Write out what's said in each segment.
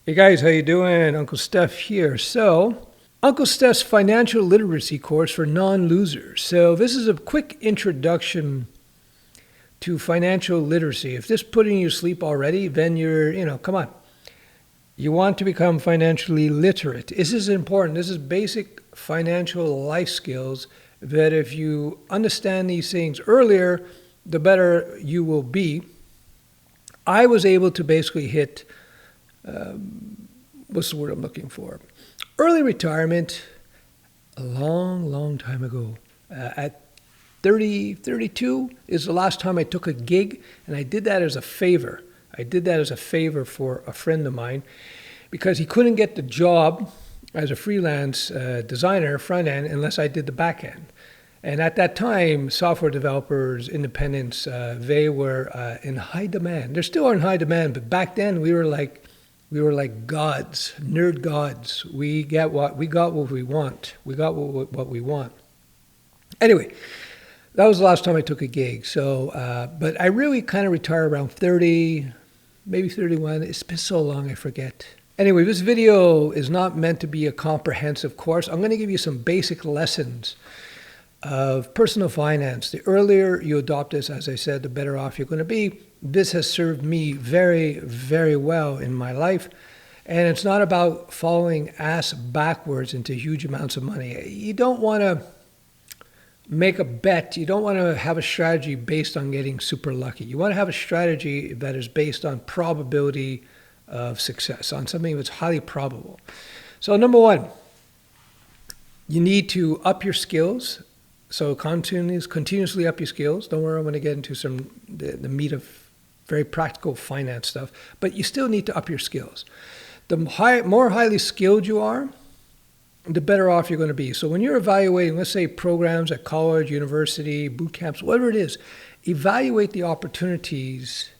Hey guys, how you doing? Uncle Stef here. So, Uncle Stef's financial literacy course for non-losers. So, this is a quick introduction to financial literacy. If this putting you to sleep already, then come on. You want to become financially literate. This is important. This is basic financial life skills that if you understand these things earlier, the better you will be. I was able to basically hit what's the word I'm looking for? Early retirement a long time ago. At 32 is the last time I took a gig, and I did that as a favor. I did that as a favor for a friend of mine because he couldn't get the job as a freelance designer front end unless I did the back end. And at that time, software developers, independents, they were in high demand. They still are in high demand, but back then we were like gods, nerd gods. We got what we want. We got what we want. Anyway, that was the last time I took a gig. So, but I really kind of retired around 30, maybe 31. It's been so long, I forget. Anyway, this video is not meant to be a comprehensive course. I'm going to give you some basic lessons of personal finance. The earlier you adopt this, as I said, the better off you're going to be. This has served me very, very well in my life. And it's not about following ass backwards into huge amounts of money. You don't want to make a bet. You don't want to have a strategy based on getting super lucky. You want to have a strategy that is based on probability of success, on something that's highly probable. So number one, you need to up your skills. So continuously up your skills. Don't worry, I'm going to get into the meat of very practical finance stuff. But you still need to up your skills. The more highly skilled you are, the better off you're going to be. So when you're evaluating, let's say programs at college, university, boot camps, whatever it is, evaluate the opportunities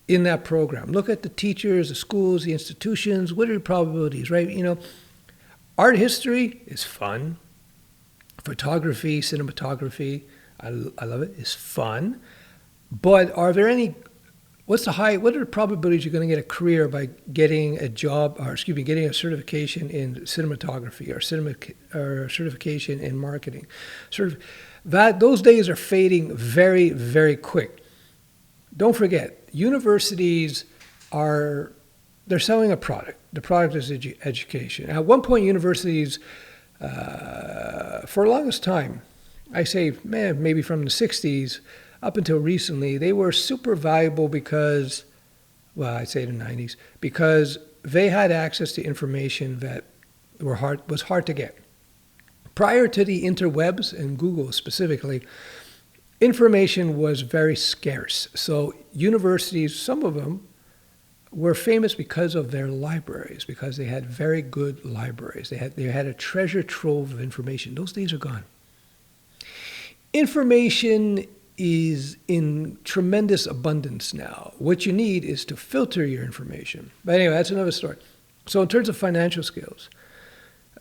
in that program. Look at the teachers, the schools, the institutions. What are the probabilities, right? Art history is fun. Photography, cinematography, I love it. It's fun. But are there any, what are the probabilities you're going to get a career by getting a job, getting a certification in cinematography or certification in marketing? Those days are fading very, very quick. Don't forget, universities they're selling a product. The product is education. At one point, universities, for the longest time, I say, maybe from the 60s up until recently, they were super valuable because, I'd say the 90s, because they had access to information that was hard to get. Prior to the interwebs and Google specifically, information was very scarce. So universities, some of them, were famous because of their libraries, because they had very good libraries. They had a treasure trove of information. Those days are gone. Information is in tremendous abundance now. What you need is to filter your information. But anyway, that's another story. So in terms of financial skills,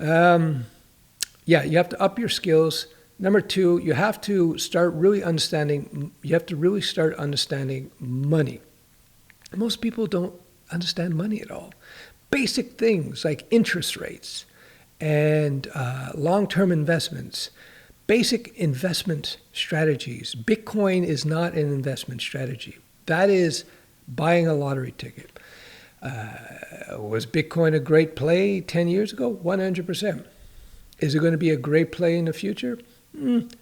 you have to up your skills. Number two, you have to start really understanding money. Most people don't understand money at all. Basic things like interest rates and long-term investments, basic investment strategies. Bitcoin is not an investment strategy. That is buying a lottery ticket. Was Bitcoin a great play 10 years ago? 100%. Is it going to be a great play in the future?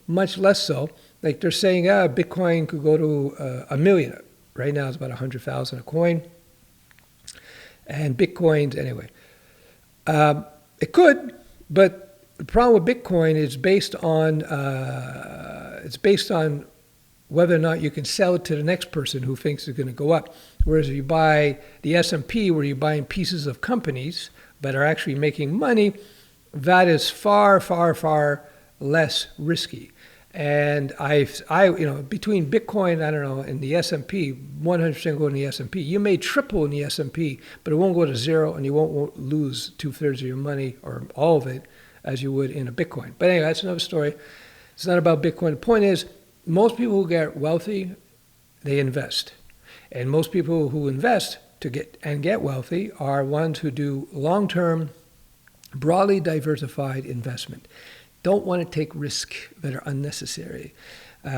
Much less so. Like they're saying, Bitcoin could go to $1 million. Right now it's about 100,000 a coin. And Bitcoins, anyway. It could, but the problem with Bitcoin is based on whether or not you can sell it to the next person who thinks it's going to go up. Whereas if you buy the S&P, where you're buying pieces of companies that are actually making money, that is far, far, far less risky. And between Bitcoin, and the S&P, 100% go in the S&P. You may triple in the S&P, but it won't go to zero, and you won't lose 2/3 of your money or all of it as you would in a Bitcoin. But anyway, that's another story. It's not about Bitcoin. The point is, most people who get wealthy, they invest. And most people who invest to get wealthy are ones who do long-term, broadly diversified investment. Don't want to take risks that are unnecessary.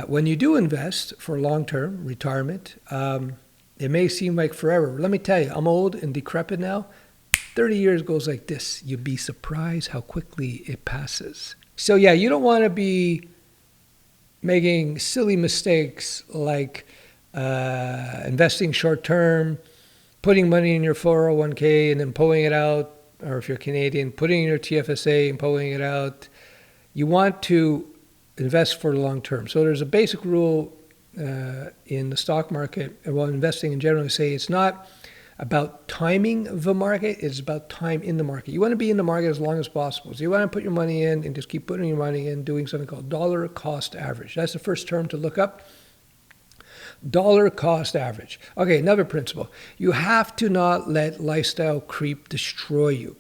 When you do invest for long-term retirement, it may seem like forever. Let me tell you, I'm old and decrepit now. 30 years goes like this. You'd be surprised how quickly it passes. So yeah, you don't want to be making silly mistakes like investing short-term, putting money in your 401k and then pulling it out, or if you're Canadian, putting in your TFSA and pulling it out. You want to invest for the long term. So there's a basic rule in the stock market, and well, investing in general, say it's not about timing the market, it's about time in the market. You want to be in the market as long as possible. So you want to put your money in and just keep putting your money in, doing something called dollar cost average. That's the first term to look up. Dollar cost average. Okay, another principle. You have to not let lifestyle creep destroy you.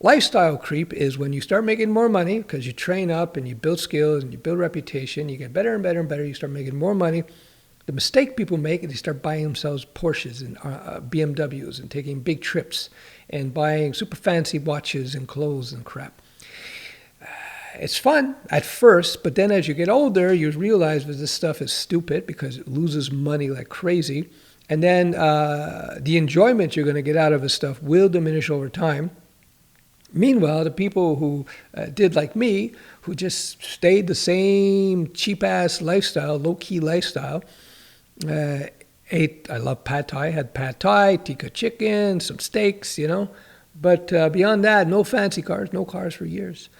Lifestyle creep is when you start making more money because you train up and you build skills and you build reputation, you get better and better and better, you start making more money. The mistake people make is they start buying themselves Porsches and BMWs and taking big trips and buying super fancy watches and clothes and crap. It's fun at first, but then as you get older, you realize that this stuff is stupid because it loses money like crazy. And then the enjoyment you're going to get out of this stuff will diminish over time. Meanwhile, the people who did like me, who just stayed the same cheap-ass lifestyle, low-key lifestyle, I love pad thai, had pad thai, tikka chicken, some steaks, But beyond that, no fancy cars, no cars for years.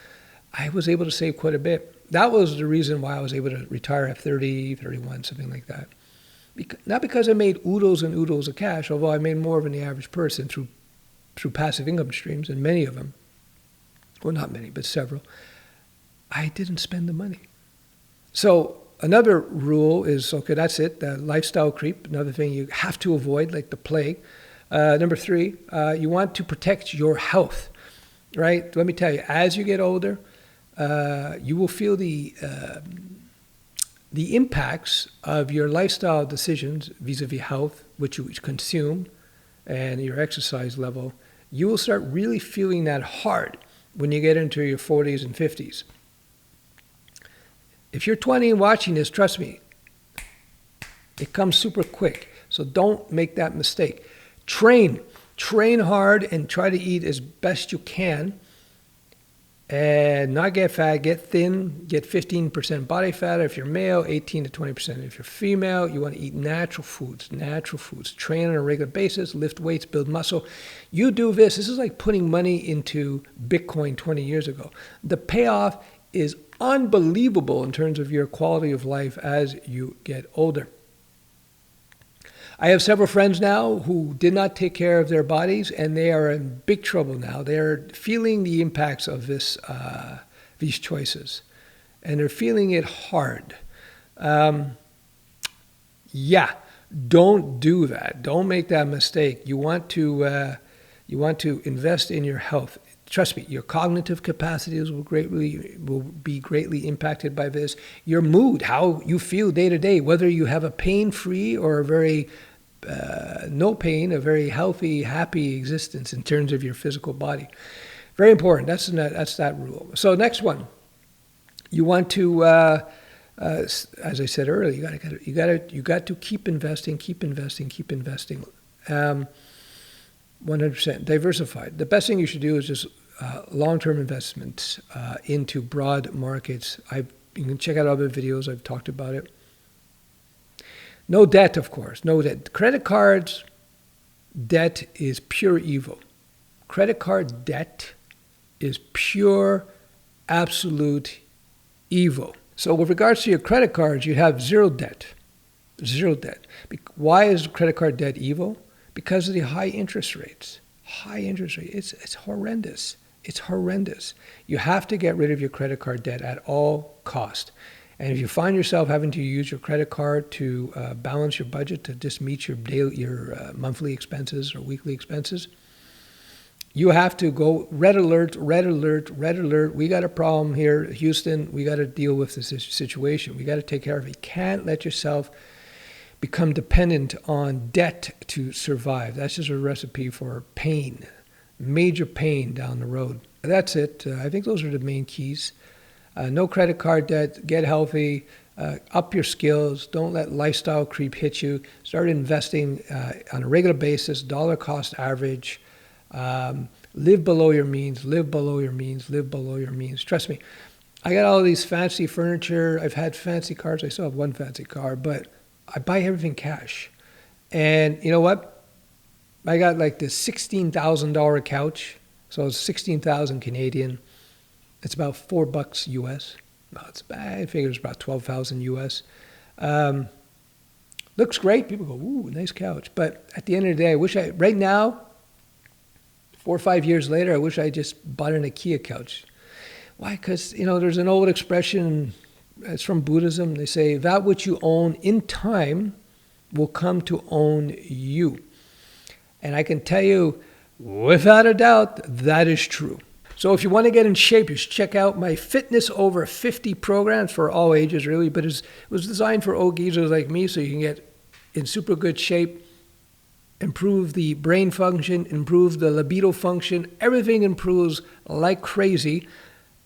I was able to save quite a bit. That was the reason why I was able to retire at 30, 31, something like that. Not because I made oodles and oodles of cash, although I made more than the average person through passive income streams, and many of them, well, not many, but several. I didn't spend the money. So another rule is, okay, that's it, the lifestyle creep, another thing you have to avoid, like the plague. Number 3, you want to protect your health, right? Let me tell you, as you get older, you will feel the impacts of your lifestyle decisions vis-a-vis health, which you consume, and your exercise level. You will start really feeling that hard when you get into your 40s and 50s. If you're 20 and watching this, trust me, it comes super quick. So don't make that mistake. Train hard and try to eat as best you can and not get fat, get thin, get 15% body fat. If you're male, 18 to 20%. If you're female, you want to eat natural foods, train on a regular basis, lift weights, build muscle. You do this. This is like putting money into Bitcoin 20 years ago. The payoff is unbelievable in terms of your quality of life as you get older. I have several friends now who did not take care of their bodies, and they are in big trouble now. They're feeling the impacts of these choices, and they're feeling it hard. Don't do that. Don't make that mistake. You want to invest in your health. Trust me, your cognitive capacities will be greatly impacted by this. Your mood, how you feel day to day, whether you have a pain-free or a very no pain, a very healthy, happy existence in terms of your physical body. Very important. That's that rule. So next one, you want to, as I said earlier, you got to keep investing. 100% diversified. The best thing you should do is just long-term investments into broad markets. You can check out other videos. I've talked about it. No debt, of course. No debt. Credit cards, debt is pure evil. Credit card debt is pure, absolute evil. So with regards to your credit cards, you have zero debt. Zero debt. Why is credit card debt evil? Because of the high interest rates. High interest rate. It's horrendous. It's horrendous. You have to get rid of your credit card debt at all cost. And if you find yourself having to use your credit card to balance your budget to just meet your monthly expenses or weekly expenses, you have to go red alert. We got a problem here, Houston. We got to deal with this situation. We got to take care of it. You can't let yourself become dependent on debt to survive. That's just a recipe for pain, major pain down the road. That's it. I think those are the main keys. No credit card debt, get healthy, up your skills, don't let lifestyle creep hit you, start investing on a regular basis, dollar cost average, live below your means, live below your means, live below your means. Trust me, I got all these fancy furniture, I've had fancy cars, I still have one fancy car, but I buy everything cash. And you know what? I got like this $16,000 couch, so it's 16,000 Canadian. It's about $4 US. No, it's bad. I figure it's about 12,000 US. Looks great. People go, ooh, nice couch. But at the end of the day, I wish right now, 4 or 5 years later, I wish I just bought an IKEA couch. Why? Because, there's an old expression, it's from Buddhism. They say, that which you own in time will come to own you. And I can tell you, without a doubt, that is true. So if you want to get in shape, you should check out my Fitness Over 50 programs for all ages, really. But it was designed for old geezers like me, so you can get in super good shape, improve the brain function, improve the libido function. Everything improves like crazy.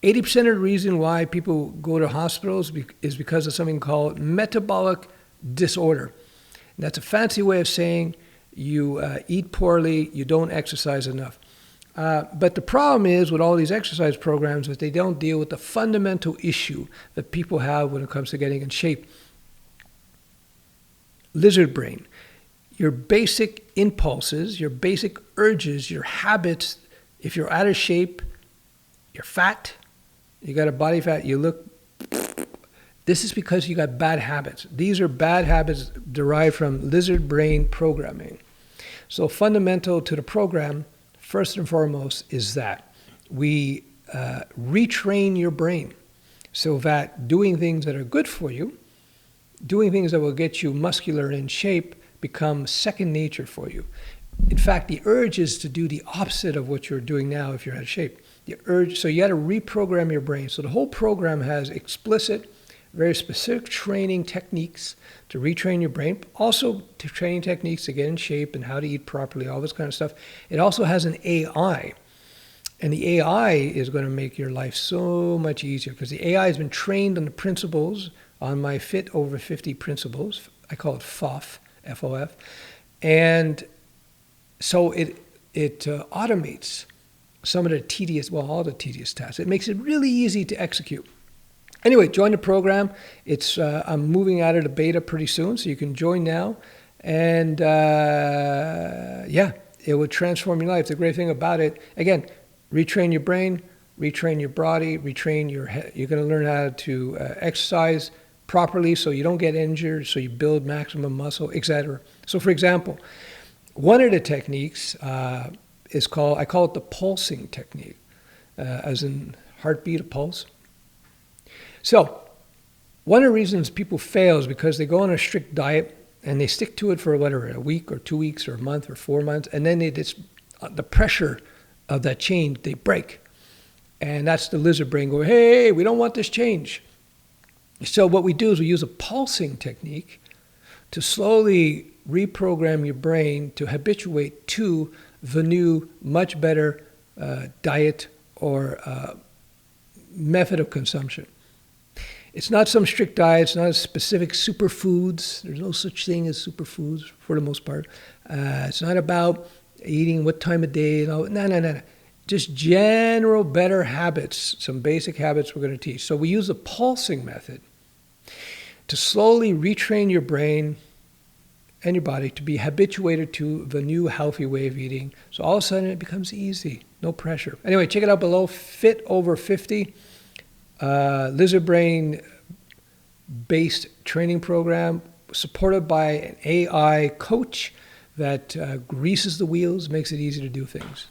80% of the reason why people go to hospitals is because of something called metabolic disorder. And that's a fancy way of saying you eat poorly, you don't exercise enough. But the problem is with all these exercise programs is they don't deal with the fundamental issue that people have when it comes to getting in shape. Lizard brain. Your basic impulses, your basic urges, your habits, if you're out of shape, you're fat, you got a body fat, you look, this is because you got bad habits. These are bad habits derived from lizard brain programming. So fundamental to the program, first and foremost, is that we retrain your brain so that doing things that are good for you, doing things that will get you muscular and in shape, become second nature for you. In fact, the urge is to do the opposite of what you're doing now if you're out of shape. The urge, so you got to reprogram your brain. So the whole program has explicit, very specific training techniques to retrain your brain, also to training techniques to get in shape and how to eat properly, all this kind of stuff. It also has an AI, and the AI is going to make your life so much easier because the AI has been trained on the principles, on my Fit Over 50 principles. I call it FOF, F-O-F. And so it automates some of the tedious, all the tedious tasks. It makes it really easy to execute. Anyway, join the program. I'm moving out of the beta pretty soon, so you can join now. And it will transform your life. The great thing about it, again, retrain your brain, retrain your body, retrain your head. You're going to learn how to exercise properly so you don't get injured, so you build maximum muscle, etc. So for example, one of the techniques is I call it the pulsing technique, as in heartbeat, a pulse. So one of the reasons people fail is because they go on a strict diet and they stick to it for whatever, a week or 2 weeks or a month or 4 months, and then the pressure of that change, they break. And that's the lizard brain going, hey, we don't want this change. So what we do is we use a pulsing technique to slowly reprogram your brain to habituate to the new, much better diet or method of consumption. It's not some strict diet. It's not a specific superfoods. There's no such thing as superfoods for the most part. It's not about eating what time of day. No. Just general better habits, some basic habits we're going to teach. So we use the pulsing method to slowly retrain your brain and your body to be habituated to the new healthy way of eating. So all of a sudden it becomes easy, no pressure. Anyway, check it out below, Fit Over 50. Lizard brain based training program supported by an AI coach that greases the wheels, makes it easy to do things.